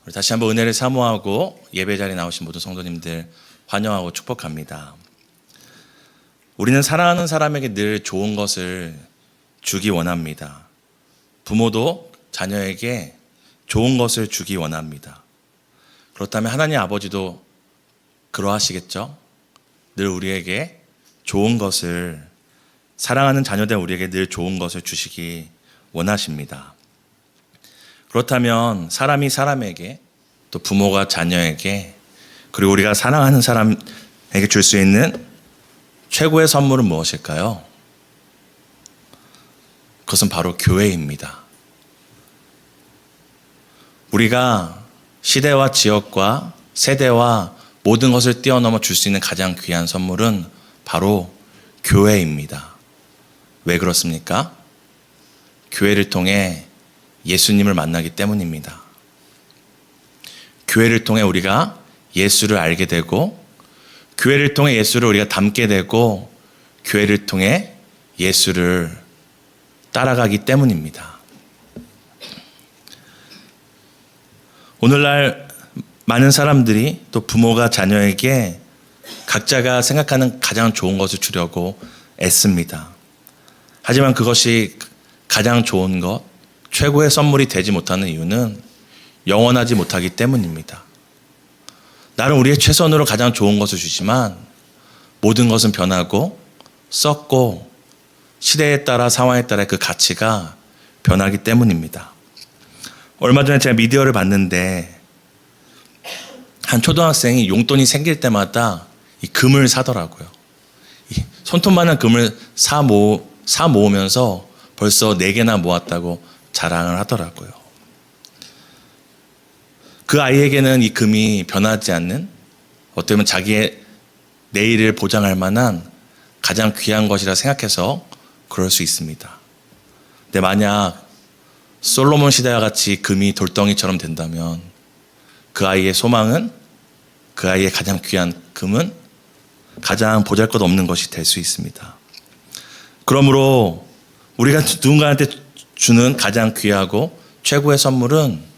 우리 다시 한번 은혜를 사모하고 예배 자리에 나오신 모든 성도님들 환영하고 축복합니다. 우리는 사랑하는 사람에게 늘 좋은 것을 주기 원합니다. 부모도 자녀에게 좋은 것을 주기 원합니다. 그렇다면 하나님 아버지도 그러하시겠죠? 늘 우리에게 좋은 것을, 사랑하는 자녀된 우리에게 늘 좋은 것을 주시기 원하십니다. 그렇다면 사람이 사람에게, 또 부모가 자녀에게, 그리고 우리가 사랑하는 사람에게 줄 수 있는 최고의 선물은 무엇일까요? 그것은 바로 교회입니다. 우리가 시대와 지역과 세대와 모든 것을 뛰어넘어 줄 수 있는 가장 귀한 선물은 바로 교회입니다. 왜 그렇습니까? 교회를 통해 예수님을 만나기 때문입니다. 교회를 통해 우리가 예수를 알게 되고, 교회를 통해 예수를 우리가 닮게 되고, 교회를 통해 예수를 따라가기 때문입니다. 오늘날 많은 사람들이, 또 부모가 자녀에게 각자가 생각하는 가장 좋은 것을 주려고 애씁니다. 하지만 그것이 가장 좋은 것, 최고의 선물이 되지 못하는 이유는 영원하지 못하기 때문입니다. 나는 우리의 최선으로 가장 좋은 것을 주지만 모든 것은 변하고 썩고 시대에 따라 상황에 따라 그 가치가 변하기 때문입니다. 얼마 전에 제가 미디어를 봤는데 한 초등학생이 용돈이 생길 때마다 이 금을 사더라고요. 이 손톱만한 금을 사 모으면서 벌써 4개나 모았다고 자랑을 하더라고요. 그 아이에게는 이 금이 변하지 않는, 어떻게 보면 자기의 내일을 보장할 만한 가장 귀한 것이라 생각해서 그럴 수 있습니다. 근데 만약 솔로몬 시대와 같이 금이 돌덩이처럼 된다면 그 아이의 소망은, 그 아이의 가장 귀한 금은 가장 보잘것없는 것이 될 수 있습니다. 그러므로 우리가 누군가한테 주는 가장 귀하고 최고의 선물은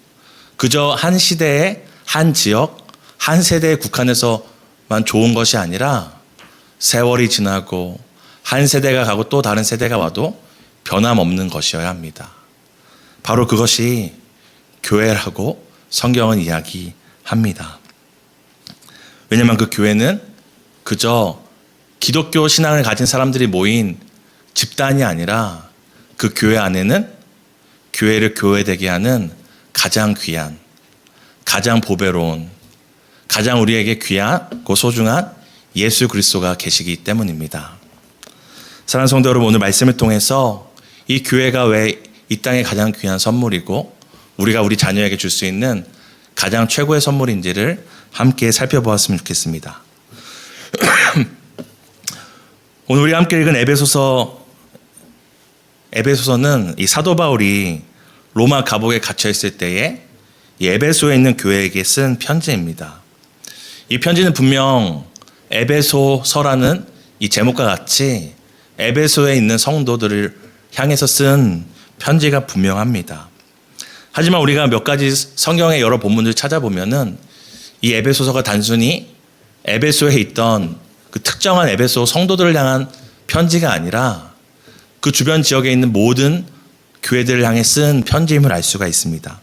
그저 한 시대의 한 지역, 한 세대에 국한해서만 좋은 것이 아니라 세월이 지나고 한 세대가 가고 또 다른 세대가 와도 변함없는 것이어야 합니다. 바로 그것이 교회라고 성경은 이야기합니다. 왜냐하면 그 교회는 그저 기독교 신앙을 가진 사람들이 모인 집단이 아니라 그 교회 안에는 교회를 교회되게 하는 가장 귀한, 가장 보배로운, 가장 우리에게 귀하고 소중한 예수 그리스도가 계시기 때문입니다. 사랑하는 성도 여러분, 오늘 말씀을 통해서 이 교회가 왜 이 땅의 가장 귀한 선물이고 우리가 우리 자녀에게 줄 수 있는 가장 최고의 선물인지를 함께 살펴보았으면 좋겠습니다. 오늘 우리가 함께 읽은 에베소서는 이 사도 바울이 로마 감옥에 갇혀 있을 때에 이 에베소에 있는 교회에게 쓴 편지입니다. 이 편지는 분명 에베소서라는 이 제목과 같이 에베소에 있는 성도들을 향해서 쓴 편지가 분명합니다. 하지만 우리가 몇 가지 성경의 여러 본문들을 찾아보면은 이 에베소서가 단순히 에베소에 있던 그 특정한 에베소 성도들을 향한 편지가 아니라 그 주변 지역에 있는 모든 교회들을 향해 쓴 편지임을 알 수가 있습니다.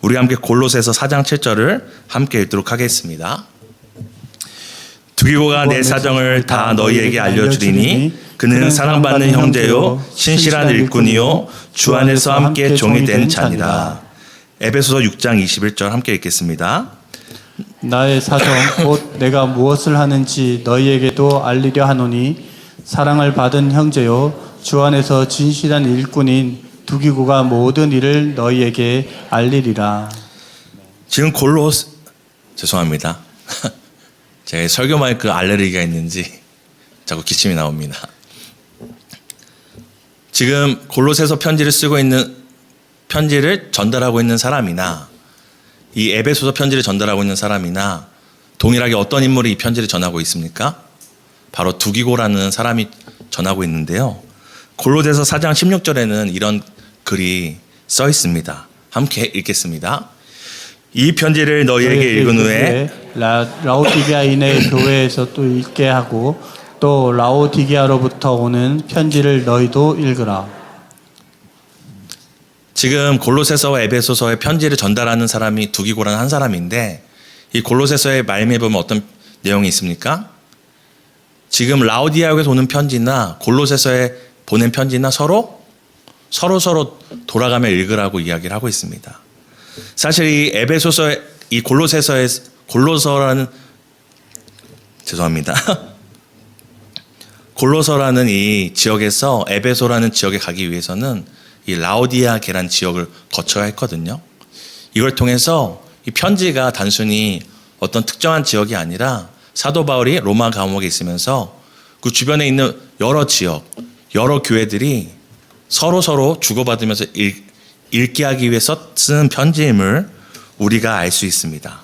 우리 함께 골로새서 4장 7절을 함께 읽도록 하겠습니다. 두기고가 내 사정을 다 너희에게 알려주리니 그는 사랑받는 형제요 신실한 일꾼이요 주 안에서 함께 종이 된 자니라. 에베소서 6장 21절 함께 읽겠습니다. 나의 사정 곧 내가 무엇을 하는지 너희에게도 알리려 하노니 사랑을 받은 형제요 주 안에서 진실한 일꾼인 두기고가 모든 일을 너희에게 알리리라. 지금 죄송합니다. 제 설교 마이크 알레르기가 있는지 자꾸 기침이 나옵니다. 지금 골로새서 편지를 전달하고 있는 사람이나 이 에베소서 편지를 전달하고 있는 사람이나 동일하게 어떤 인물이 이 편지를 전하고 있습니까? 바로 두기고라는 사람이 전하고 있는데요. 골로새서 4장 16절에는 이런 글이 써 있습니다. 함께 읽겠습니다. 이 편지를 너희에게 읽은 후에 라오디게아인의 교회에서 또 읽게 하고 또 라오디게아로부터 오는 편지를 너희도 읽으라. 지금 골로새서와 에베소서의 편지를 전달하는 사람이 두기고라는 한 사람인데 이 골로새서의 말미에 보면 어떤 내용이 있습니까? 지금 라오디게아에서 오는 편지나 골로새서에 보낸 편지나 서로 돌아가며 읽으라고 이야기를 하고 있습니다. 사실 이 에베소서의 이 골로서라는 골로서라는 이 지역에서 에베소라는 지역에 가기 위해서는 이 라오디게아라는 지역을 거쳐야 했거든요. 이걸 통해서 이 편지가 단순히 어떤 특정한 지역이 아니라 사도 바울이 로마 감옥에 있으면서 그 주변에 있는 여러 지역, 여러 교회들이 서로 주고받으면서 읽게 하기 위해서 쓰는 편지임을 우리가 알 수 있습니다.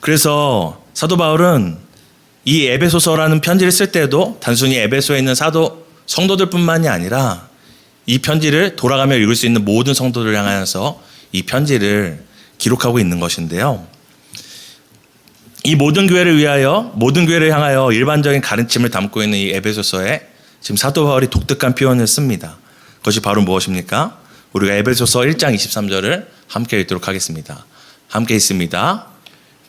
그래서 사도 바울은 이 에베소서라는 편지를 쓸 때도 단순히 에베소에 있는 성도들뿐만이 아니라 이 편지를 돌아가며 읽을 수 있는 모든 성도들을 향하여서 이 편지를 기록하고 있는 것인데요. 이 모든 교회를 향하여 일반적인 가르침을 담고 있는 이 에베소서에 지금 사도 바울이 독특한 표현을 씁니다. 그것이 바로 무엇입니까? 우리가 에베소서 1장 23절을 함께 읽도록 하겠습니다. 함께 읽습니다.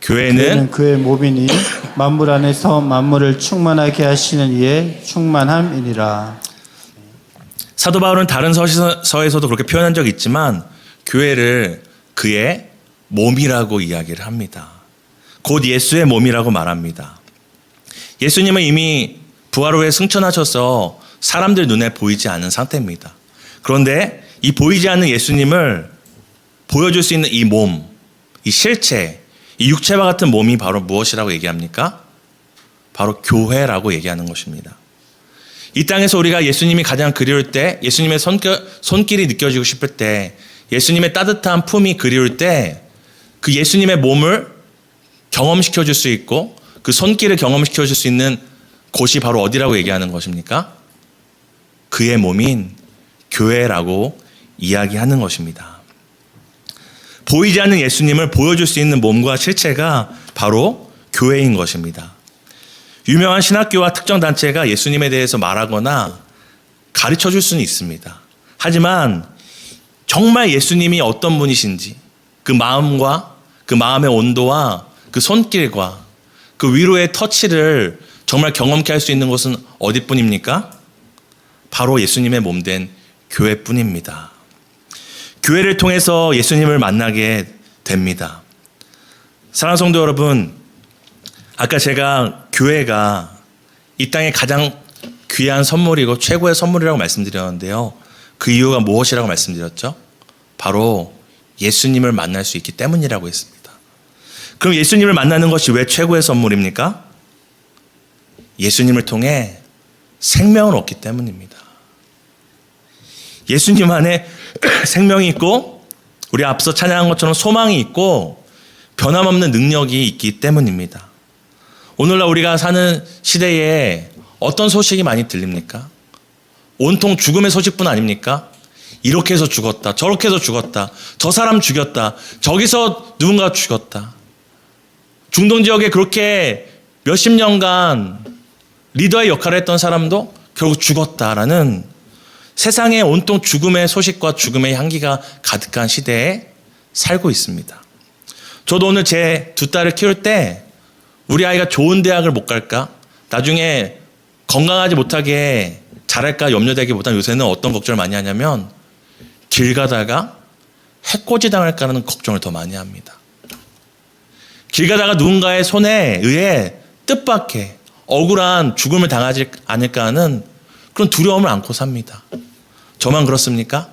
교회는 그의 몸이니 만물 안에서 만물을 충만하게 하시는 이의 충만함이니라. 사도 바울은 다른 서에서도 그렇게 표현한 적이 있지만 교회를 그의 몸이라고 이야기를 합니다. 곧 예수의 몸이라고 말합니다. 예수님은 이미 부활 후에 승천하셔서 사람들 눈에 보이지 않는 상태입니다. 그런데 이 보이지 않는 예수님을 보여줄 수 있는 이 몸, 이 실체, 이 육체와 같은 몸이 바로 무엇이라고 얘기합니까? 바로 교회라고 얘기하는 것입니다. 이 땅에서 우리가 예수님이 가장 그리울 때, 예수님의 손길이 느껴지고 싶을 때, 예수님의 따뜻한 품이 그리울 때 그 예수님의 몸을 경험시켜 줄 수 있고 그 손길을 경험시켜 줄 수 있는 곳이 바로 어디라고 얘기하는 것입니까? 그의 몸인 교회라고 이야기하는 것입니다. 보이지 않는 예수님을 보여줄 수 있는 몸과 실체가 바로 교회인 것입니다. 유명한 신학교와 특정 단체가 예수님에 대해서 말하거나 가르쳐 줄 수는 있습니다. 하지만 정말 예수님이 어떤 분이신지 그 마음과 그 마음의 온도와 그 손길과 그 위로의 터치를 정말 경험케 할 수 있는 곳은 어디뿐입니까? 바로 예수님의 몸된 교회뿐입니다. 교회를 통해서 예수님을 만나게 됩니다. 사랑하는 성도 여러분, 아까 제가 교회가 이 땅에 가장 귀한 선물이고 최고의 선물이라고 말씀드렸는데요. 그 이유가 무엇이라고 말씀드렸죠? 바로 예수님을 만날 수 있기 때문이라고 했습니다. 그럼 예수님을 만나는 것이 왜 최고의 선물입니까? 예수님을 통해 생명을 얻기 때문입니다. 예수님 안에 생명이 있고 우리 앞서 찬양한 것처럼 소망이 있고 변함없는 능력이 있기 때문입니다. 오늘날 우리가 사는 시대에 어떤 소식이 많이 들립니까? 온통 죽음의 소식뿐 아닙니까? 이렇게 해서 죽었다, 저렇게 해서 죽었다, 저 사람 죽였다, 저기서 누군가 죽었다. 중동 지역에 그렇게 몇십 년간 리더의 역할을 했던 사람도 결국 죽었다라는 세상에 온통 죽음의 소식과 죽음의 향기가 가득한 시대에 살고 있습니다. 저도 오늘 제 두 딸을 키울 때 우리 아이가 좋은 대학을 못 갈까? 나중에 건강하지 못하게 자랄까 염려되기보다는 요새는 어떤 걱정을 많이 하냐면 길 가다가 해코지 당할까라는 걱정을 더 많이 합니다. 길 가다가 누군가의 손에 의해 뜻밖의 억울한 죽음을 당하지 않을까 하는 그런 두려움을 안고 삽니다. 저만 그렇습니까?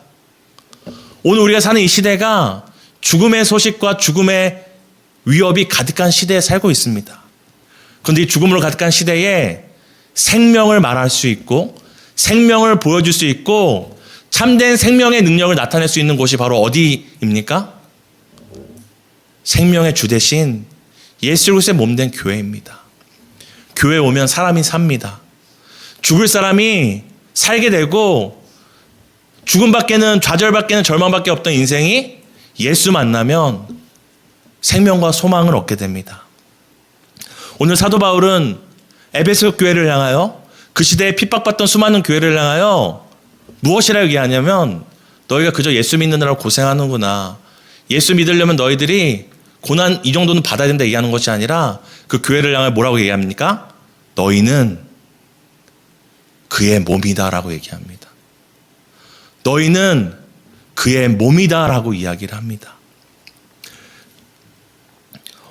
오늘 우리가 사는 이 시대가 죽음의 소식과 죽음의 위협이 가득한 시대에 살고 있습니다. 그런데 이 죽음으로 가득한 시대에 생명을 말할 수 있고 생명을 보여줄 수 있고 참된 생명의 능력을 나타낼 수 있는 곳이 바로 어디입니까? 생명의 주 대신 예수 그리스도의 몸된 교회입니다. 교회에 오면 사람이 삽니다. 죽을 사람이 살게 되고 죽음밖에는 좌절밖에는 절망밖에 없던 인생이 예수 만나면 생명과 소망을 얻게 됩니다. 오늘 사도 바울은 에베소 교회를 향하여, 그 시대에 핍박받던 수많은 교회를 향하여 무엇이라 얘기하냐면, 너희가 그저 예수 믿느라고 고생하는구나. 예수 믿으려면 너희들이 고난 이 정도는 받아야 된다 얘기하는 것이 아니라, 그 교회를 향해 뭐라고 얘기합니까? 너희는 그의 몸이다라고 얘기합니다. 너희는 그의 몸이다라고 이야기를 합니다.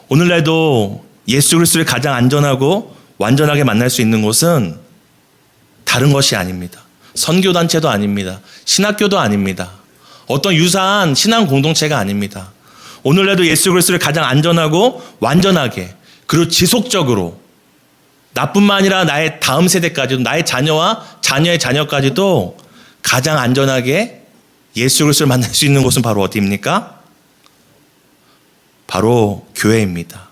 오늘날도 예수 그리스도를 가장 안전하고 완전하게 만날 수 있는 곳은 다른 것이 아닙니다. 선교단체도 아닙니다. 신학교도 아닙니다. 어떤 유사한 신앙 공동체가 아닙니다. 오늘날도 예수 그리스도를 가장 안전하고 완전하게, 그리고 지속적으로, 나뿐만 아니라 나의 다음 세대까지도, 나의 자녀와 자녀의 자녀까지도 가장 안전하게 예수 그리스도를 만날 수 있는 곳은 바로 어디입니까? 바로 교회입니다.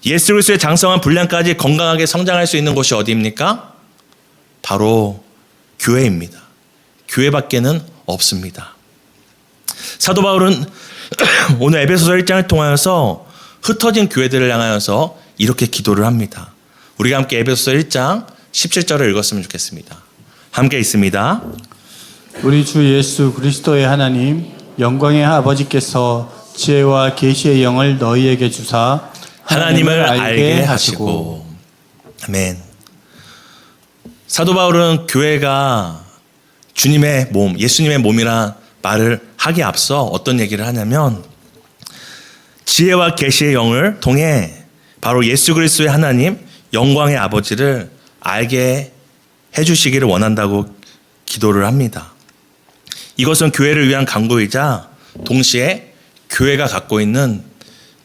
예수 그리스도의 장성한 분량까지 건강하게 성장할 수 있는 곳이 어디입니까? 바로 교회입니다. 교회밖에는 없습니다. 사도 바울은 오늘 에베소서 1장을 통하여서 흩어진 교회들을 향하여서 이렇게 기도를 합니다. 우리가 함께 에베소서 1장 17절을 읽었으면 좋겠습니다. 함께 읽습니다. 우리 주 예수 그리스도의 하나님 영광의 아버지께서 지혜와 계시의 영을 너희에게 주사 하나님을 알게 하시고. 아멘. 사도 바울은 교회가 주님의 몸, 예수님의 몸이란 말을 하기에 앞서 어떤 얘기를 하냐면, 지혜와 계시의 영을 통해 바로 예수 그리스도의 하나님, 영광의 아버지를 알게 해주시기를 원한다고 기도를 합니다. 이것은 교회를 위한 간구이자 동시에 교회가 갖고 있는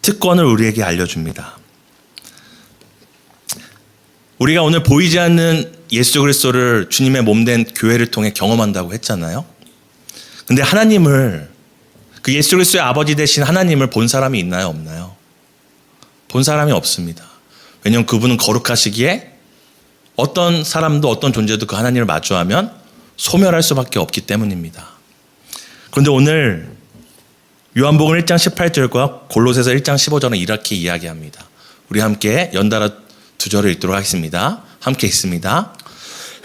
특권을 우리에게 알려줍니다. 우리가 오늘 보이지 않는 예수 그리스도를 주님의 몸된 교회를 통해 경험한다고 했잖아요. 근데 하나님을, 그 예수 그리스도의 아버지 되신 하나님을 본 사람이 있나요, 없나요? 본 사람이 없습니다. 왜냐하면 그분은 거룩하시기에 어떤 사람도 어떤 존재도 그 하나님을 마주하면 소멸할 수밖에 없기 때문입니다. 그런데 오늘 요한복음 1장 18절과 골로새서 1장 15절은 이렇게 이야기합니다. 우리 함께 연달아 두 절을 읽도록 하겠습니다. 함께 읽습니다.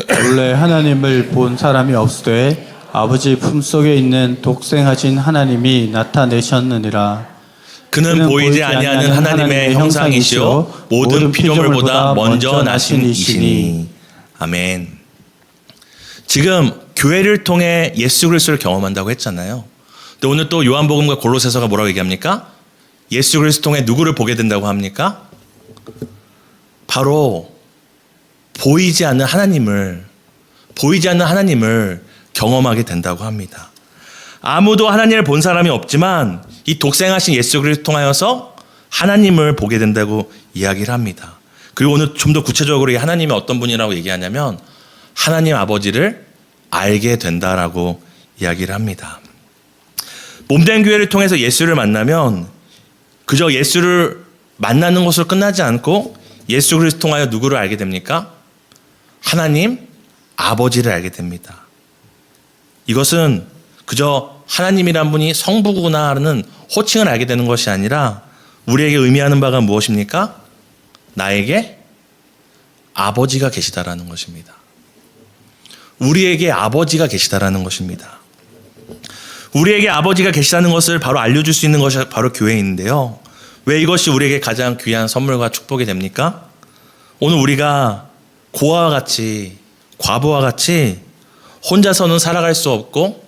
원래 하나님을 본 사람이 없으되 아버지 품속에 있는 독생하신 하나님이 나타내셨느니라. 그는 보이지 아니하는 하나님의 형상이시요 모든 피조물보다 먼저 나신 이시니. 아멘. 지금 교회를 통해 예수 그리스도를 경험한다고 했잖아요. 근데 오늘 또 요한복음과 골로새서가 뭐라고 얘기합니까? 예수 그리스도 통해 누구를 보게 된다고 합니까? 바로 보이지 않는 하나님을 경험하게 된다고 합니다. 아무도 하나님을 본 사람이 없지만 이 독생하신 예수 그리스도를 통하여서 하나님을 보게 된다고 이야기를 합니다. 그리고 오늘 좀 더 구체적으로 이 하나님이 어떤 분이라고 얘기하냐면 하나님 아버지를 알게 된다라고 이야기를 합니다. 몸된 교회를 통해서 예수를 만나면 그저 예수를 만나는 것으로 끝나지 않고 예수 그리스도 통하여 누구를 알게 됩니까? 하나님 아버지를 알게 됩니다. 이것은 그저 하나님이란 분이 성부구나라는 호칭을 알게 되는 것이 아니라 우리에게 의미하는 바가 무엇입니까? 나에게 아버지가 계시다라는 것입니다. 우리에게 아버지가 계시다라는 것입니다. 우리에게 아버지가 계시다는 것을 바로 알려줄 수 있는 것이 바로 교회인데요. 왜 이것이 우리에게 가장 귀한 선물과 축복이 됩니까? 오늘 우리가 고아와 같이, 과부와 같이 혼자서는 살아갈 수 없고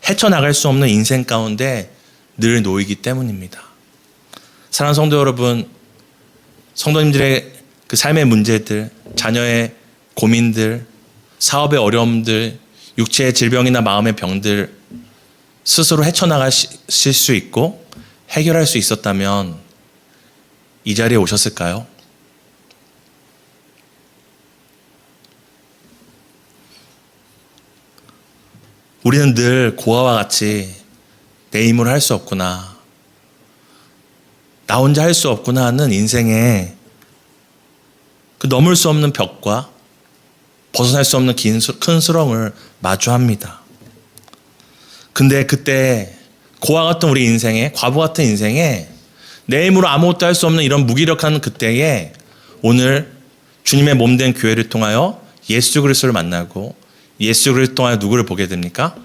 헤쳐나갈 수 없는 인생 가운데 늘 놓이기 때문입니다. 사랑하는 성도 여러분, 성도님들의 그 삶의 문제들, 자녀의 고민들, 사업의 어려움들, 육체의 질병이나 마음의 병들 스스로 헤쳐나가실 수 있고 해결할 수 있었다면 이 자리에 오셨을까요? 우리는 늘 고아와 같이 내 힘으로 할 수 없구나, 나 혼자 할 수 없구나 하는 인생에 그 넘을 수 없는 벽과 벗어날 수 없는 큰 수렁을 마주합니다. 근데 그때 고아 같은 우리 인생에, 과부 같은 인생에 내 힘으로 아무것도 할 수 없는 이런 무기력한 그때에 오늘 주님의 몸된 교회를 통하여 예수 그리스도를 만나고 예수 그리스도를 통하여 누구를 보게 됩니까?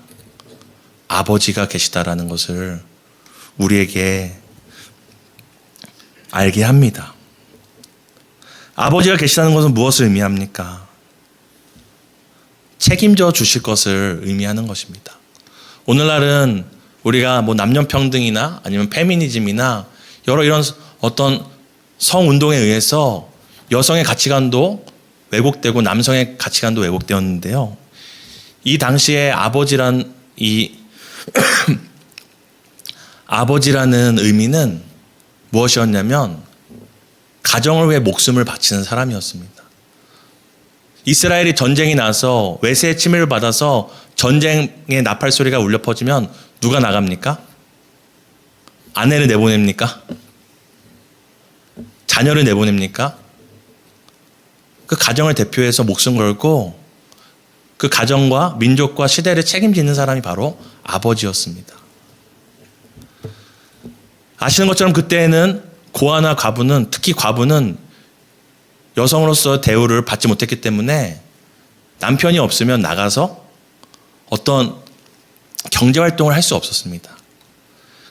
아버지가 계시다라는 것을 우리에게 알게 합니다. 아버지가 계시다는 것은 무엇을 의미합니까? 책임져 주실 것을 의미하는 것입니다. 오늘날은 우리가 뭐 남녀평등이나 아니면 페미니즘이나 여러 이런 어떤 성운동에 의해서 여성의 가치관도 왜곡되고 남성의 가치관도 왜곡되었는데요. 이 당시에 아버지라는 의미는 무엇이었냐면 가정을 위해 목숨을 바치는 사람이었습니다. 이스라엘이 전쟁이 나서 외세의 침입을 받아서 전쟁의 나팔 소리가 울려 퍼지면 누가 나갑니까? 아내를 내보냅니까? 자녀를 내보냅니까? 그 가정을 대표해서 목숨 걸고 그 가정과 민족과 시대를 책임지는 사람이 바로 아버지였습니다. 아시는 것처럼 그때에는 고아나 과부는, 특히 과부는 여성으로서 대우를 받지 못했기 때문에 남편이 없으면 나가서 어떤 경제활동을 할 수 없었습니다.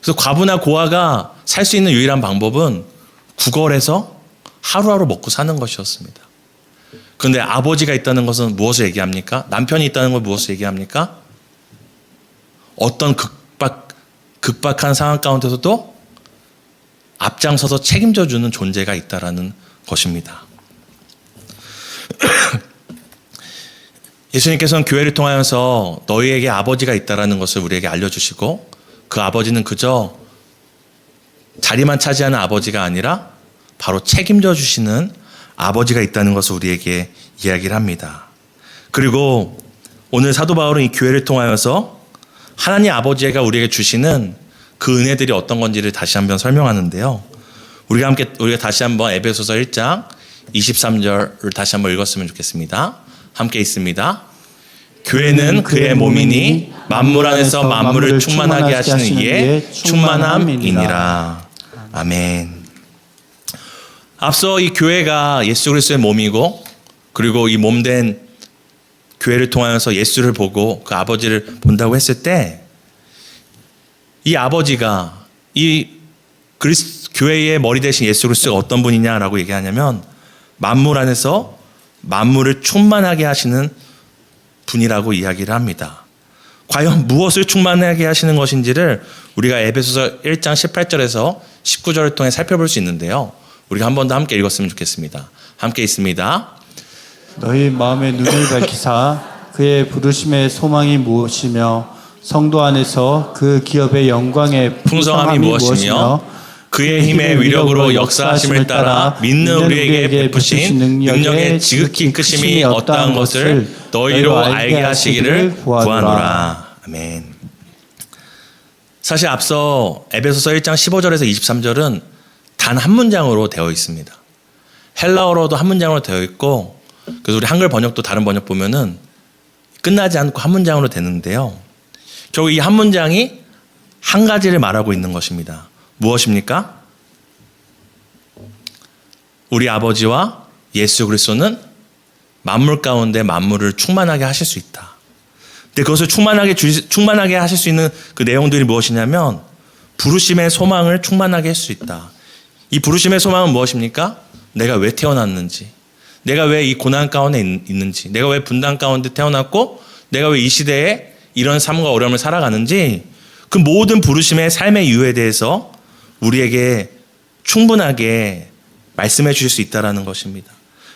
그래서 과부나 고아가 살 수 있는 유일한 방법은 구걸해서 하루하루 먹고 사는 것이었습니다. 그런데 아버지가 있다는 것은 무엇을 얘기합니까? 남편이 있다는 걸 무엇을 얘기합니까? 어떤 극박한 상황 가운데서도 앞장서서 책임져주는 존재가 있다라는 것입니다. 예수님께서는 교회를 통하여서 너희에게 아버지가 있다라는 것을 우리에게 알려주시고 그 아버지는 그저 자리만 차지하는 아버지가 아니라 바로 책임져 주시는 아버지가 있다는 것을 우리에게 이야기를 합니다. 그리고 오늘 사도 바울은 이 교회를 통하여서 하나님 아버지가 우리에게 주시는 그 은혜들이 어떤 건지를 다시 한번 설명하는데요. 우리가 다시 한번 에베소서 1장 23절을 다시 한번 읽었으면 좋겠습니다. 함께 읽습니다. 교회는 그의 몸이니 만물 안에서 만물을 충만하게 하시는 이의 충만함이니라. 아멘. 앞서 이 교회가 예수 그리스도의 몸이고 그리고 이 몸된 교회를 통하여서 예수를 보고 그 아버지를 본다고 했을 때 이 아버지가 이 교회의 머리 대신 예수 그리스도가 어떤 분이냐라고 얘기하냐면 만물 안에서 만물을 충만하게 하시는 분이라고 이야기를 합니다. 과연 무엇을 충만하게 하시는 것인지를 우리가 에베소서 1장 18절에서 19절을 통해 살펴볼 수 있는데요. 우리가 한 번 더 함께 읽었으면 좋겠습니다. 함께 읽습니다. 너희 마음의 눈을 밝히사 그의 부르심의 소망이 무엇이며 성도 안에서 그 기업의 영광의 풍성함이 무엇이며 그의 힘의 위력으로 역사하심을 따라 믿는 우리에게 베푸신 능력의 지극히 크심이 어떠한 것을 너희로 알게 하시기를 구하노라. 아멘. 사실 앞서 에베소서 1장 15절에서 23절은 단 한 문장으로 되어 있습니다. 헬라어로도 한 문장으로 되어 있고 그래서 우리 한글 번역도 다른 번역 보면은 끝나지 않고 한 문장으로 되는데요. 결국 이 한 문장이 한 가지를 말하고 있는 것입니다. 무엇입니까? 우리 아버지와 예수 그리스도는 만물 가운데 만물을 충만하게 하실 수 있다. 근데 그것을 충만하게 하실 수 있는 그 내용들이 무엇이냐면 부르심의 소망을 충만하게 할 수 있다. 이 부르심의 소망은 무엇입니까? 내가 왜 태어났는지, 내가 왜 이 고난 가운데 있는지, 내가 왜 분단 가운데 태어났고 내가 왜 이 시대에 이런 삶과 어려움을 살아가는지 그 모든 부르심의 삶의 이유에 대해서 우리에게 충분하게 말씀해 주실 수 있다는 것입니다.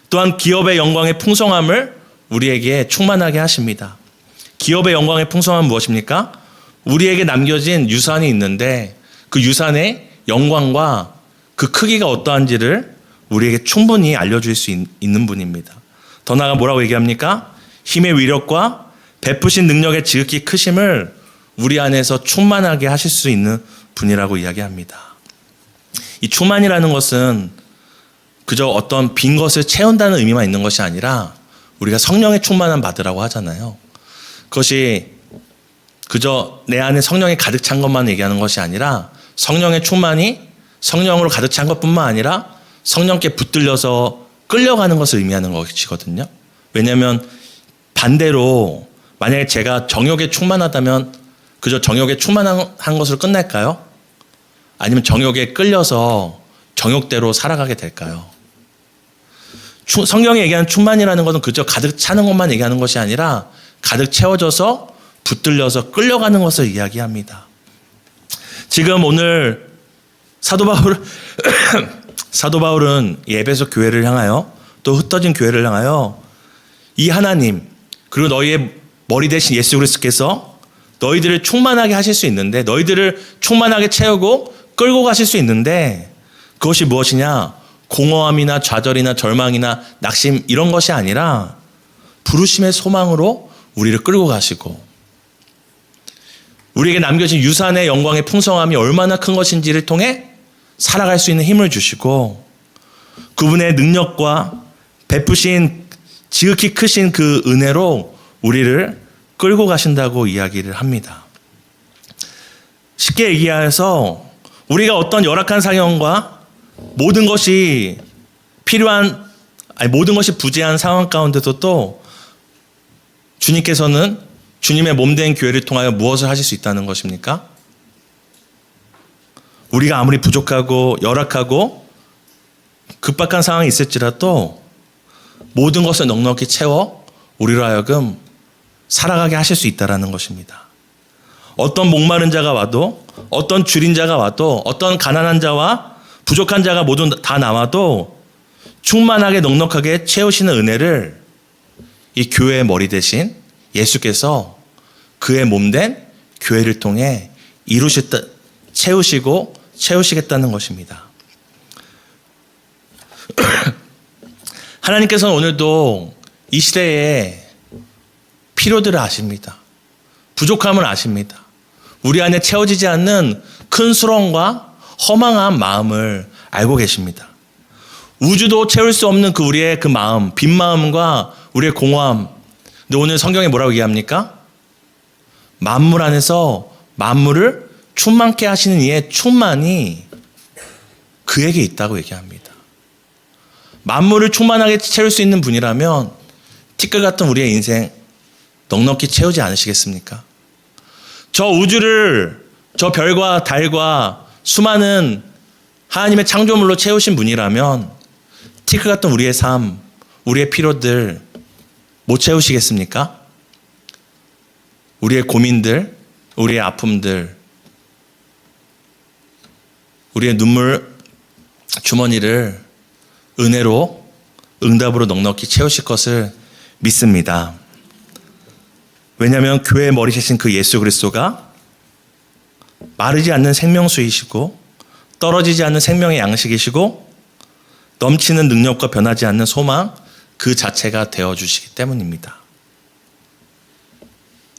또한 기업의 영광의 풍성함을 우리에게 충만하게 하십니다. 기업의 영광의 풍성함은 무엇입니까? 우리에게 남겨진 유산이 있는데 그 유산의 영광과 그 크기가 어떠한지를 우리에게 충분히 알려줄 수 있는 분입니다. 더 나아가 뭐라고 얘기합니까? 힘의 위력과 베푸신 능력의 지극히 크심을 우리 안에서 충만하게 하실 수 있는 분이라고 이야기합니다. 이 충만이라는 것은 그저 어떤 빈 것을 채운다는 의미만 있는 것이 아니라 우리가 성령의 충만함 받으라고 하잖아요. 그것이 그저 내 안에 성령이 가득 찬 것만 얘기하는 것이 아니라 성령의 충만이 성령으로 가득 찬 것뿐만 아니라 성령께 붙들려서 끌려가는 것을 의미하는 것이거든요. 왜냐하면 반대로 만약에 제가 정욕에 충만하다면 그저 정욕에 충만한 것으로 끝날까요? 아니면 정욕에 끌려서 정욕대로 살아가게 될까요? 성경이 얘기하는 충만이라는 것은 그저 가득 차는 것만 얘기하는 것이 아니라 가득 채워져서 붙들려서 끌려가는 것을 이야기합니다. 지금 오늘 사도 바울은 이 에베소 교회를 향하여 또 흩어진 교회를 향하여 이 하나님 그리고 너희의 머리 대신 예수 그리스도께서 너희들을 충만하게 하실 수 있는데 너희들을 충만하게 채우고 끌고 가실 수 있는데 그것이 무엇이냐? 공허함이나 좌절이나 절망이나 낙심 이런 것이 아니라 부르심의 소망으로 우리를 끌고 가시고 우리에게 남겨진 유산의 영광의 풍성함이 얼마나 큰 것인지를 통해 살아갈 수 있는 힘을 주시고 그분의 능력과 베푸신 지극히 크신 그 은혜로 우리를 끌고 가신다고 이야기를 합니다. 쉽게 얘기해서 우리가 어떤 열악한 상황과 모든 것이 모든 것이 부재한 상황 가운데서 또 주님께서는 주님의 몸된 교회를 통하여 무엇을 하실 수 있다는 것입니까? 우리가 아무리 부족하고 열악하고 급박한 상황이 있을지라도 모든 것을 넉넉히 채워 우리로 하여금 살아가게 하실 수 있다는 것입니다. 어떤 목마른 자가 와도 어떤 줄인 자가 와도 어떤 가난한 자와 부족한 자가 모두 다 나와도 충만하게 넉넉하게 채우시는 은혜를 이 교회의 머리 대신 예수께서 그의 몸된 교회를 통해 채우시겠다는 것입니다. 하나님께서는 오늘도 이 시대에 필요들을 아십니다. 부족함을 아십니다. 우리 안에 채워지지 않는 큰 수렁과 허망한 마음을 알고 계십니다. 우주도 채울 수 없는 우리의 그 마음, 빈 마음과 우리의 공허함. 근데 오늘 성경에 뭐라고 얘기합니까? 만물 안에서 만물을 충만케 하시는 이의 충만이 그에게 있다고 얘기합니다. 만물을 충만하게 채울 수 있는 분이라면 티끌 같은 우리의 인생 넉넉히 채우지 않으시겠습니까? 저 우주를 저 별과 달과 수많은 하나님의 창조물로 채우신 분이라면 티끌 같은 우리의 삶, 우리의 필요들 못 채우시겠습니까? 우리의 고민들, 우리의 아픔들, 우리의 눈물 주머니를 은혜로 응답으로 넉넉히 채우실 것을 믿습니다. 왜냐하면 교회의 머리 대신 그 예수 그리스도가 마르지 않는 생명수이시고 떨어지지 않는 생명의 양식이시고 넘치는 능력과 변하지 않는 소망 그 자체가 되어주시기 때문입니다.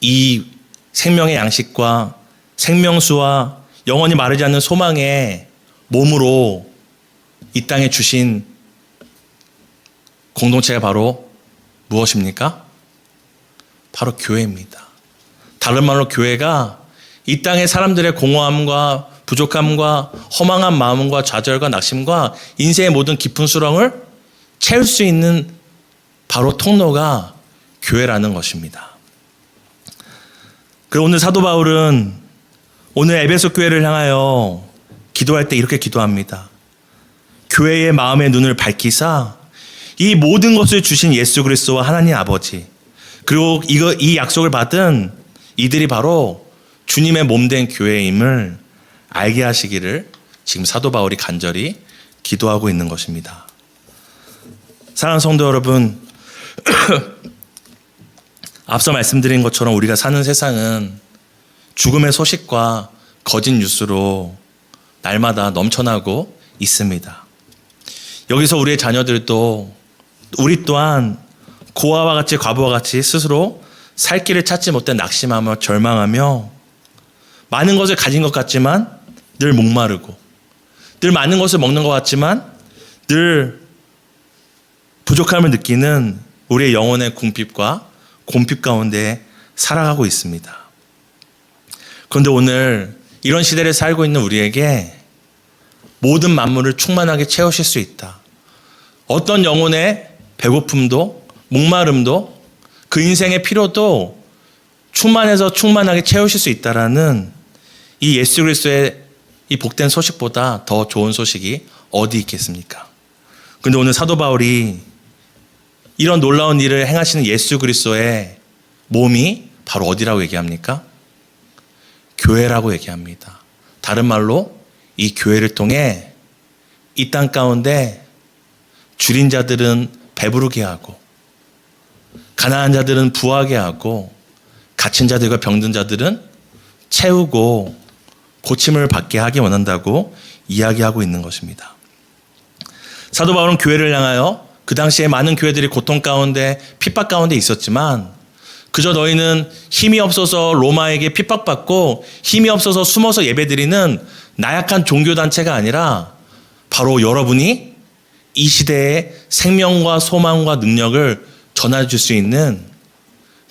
이 생명의 양식과 생명수와 영원히 마르지 않는 소망의 몸으로 이 땅에 주신 공동체가 바로 무엇입니까? 바로 교회입니다. 다른 말로 교회가 이 땅의 사람들의 공허함과 부족함과 허망한 마음과 좌절과 낙심과 인생의 모든 깊은 수렁을 채울 수 있는 바로 통로가 교회라는 것입니다. 그리고 오늘 사도 바울은 오늘 에베소 교회를 향하여 기도할 때 이렇게 기도합니다. 교회의 마음의 눈을 밝히사 이 모든 것을 주신 예수 그리스도와 하나님 아버지 그리고 이 약속을 받은 이들이 바로 주님의 몸된 교회임을 알게 하시기를 지금 사도 바울이 간절히 기도하고 있는 것입니다. 사랑하는 성도 여러분, 앞서 말씀드린 것처럼 우리가 사는 세상은 죽음의 소식과 거짓 뉴스로 날마다 넘쳐나고 있습니다. 여기서 우리의 자녀들도 우리 또한 고아와 같이 과부와 같이 스스로 살 길을 찾지 못해 낙심하며 절망하며 많은 것을 가진 것 같지만 늘 목마르고 늘 많은 것을 먹는 것 같지만 늘 부족함을 느끼는 우리의 영혼의 궁핍과 곰핍 가운데 살아가고 있습니다. 그런데 오늘 이런 시대를 살고 있는 우리에게 모든 만물을 충만하게 채우실 수 있다. 어떤 영혼의 배고픔도 목마름도 그 인생의 필요도 충만해서 충만하게 채우실 수 있다라는 이 예수 그리스도의 이 복된 소식보다 더 좋은 소식이 어디 있겠습니까? 그런데 오늘 사도 바울이 이런 놀라운 일을 행하시는 예수 그리스도의 몸이 바로 어디라고 얘기합니까? 교회라고 얘기합니다. 다른 말로 이 교회를 통해 이 땅 가운데 줄인 자들은 배부르게 하고 가난한 자들은 부하게 하고 갇힌 자들과 병든 자들은 채우고 고침을 받게 하기 원한다고 이야기하고 있는 것입니다. 사도 바울은 교회를 향하여 그 당시에 많은 교회들이 고통 가운데 핍박 가운데 있었지만 그저 너희는 힘이 없어서 로마에게 핍박받고 힘이 없어서 숨어서 예배드리는 나약한 종교단체가 아니라 바로 여러분이 이 시대에 생명과 소망과 능력을 전해줄 수 있는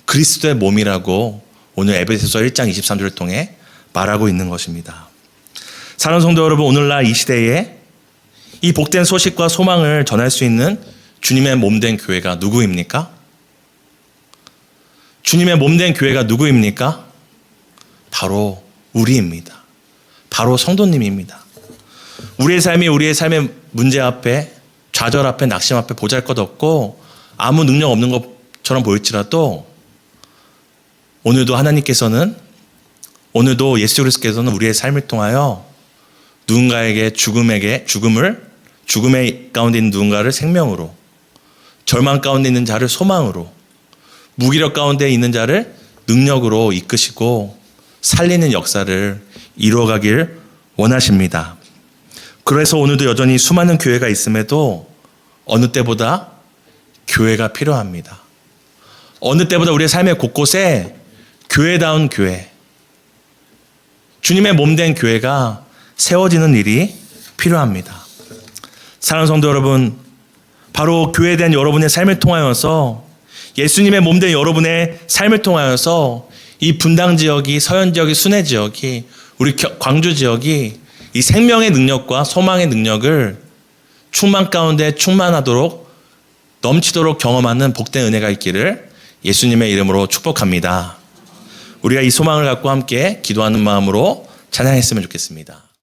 그리스도의 몸이라고 오늘 에베소서 1장 23절을 통해 말하고 있는 것입니다. 사랑하는 성도 여러분, 오늘날 이 시대에 이 복된 소식과 소망을 전할 수 있는 주님의 몸된 교회가 누구입니까? 주님의 몸된 교회가 누구입니까? 바로 우리입니다. 바로 성도님입니다. 우리의 삶의 문제 앞에, 좌절 앞에, 낙심 앞에 보잘것없고 아무 능력 없는 것처럼 보일지라도 오늘도 하나님께서는, 오늘도 예수 그리스도께서는 우리의 삶을 통하여 누군가에게 죽음의 가운데 있는 누군가를 생명으로, 절망 가운데 있는 자를 소망으로, 무기력 가운데 있는 자를 능력으로 이끄시고 살리는 역사를 이루어가길 원하십니다. 그래서 오늘도 여전히 수많은 교회가 있음에도 어느 때보다 교회가 필요합니다. 어느 때보다 우리의 삶의 곳곳에 교회다운 교회, 주님의 몸된 교회가 세워지는 일이 필요합니다. 사랑하는 성도 여러분, 바로 교회에 대한 여러분의 삶을 통하여서, 예수님의 몸된 여러분의 삶을 통하여서 이 분당 지역이, 서현 지역이, 순회 지역이, 우리 광주 지역이 이 생명의 능력과 소망의 능력을 충만 가운데 충만하도록 넘치도록 경험하는 복된 은혜가 있기를 예수님의 이름으로 축복합니다. 우리가 이 소망을 갖고 함께 기도하는 마음으로 찬양했으면 좋겠습니다.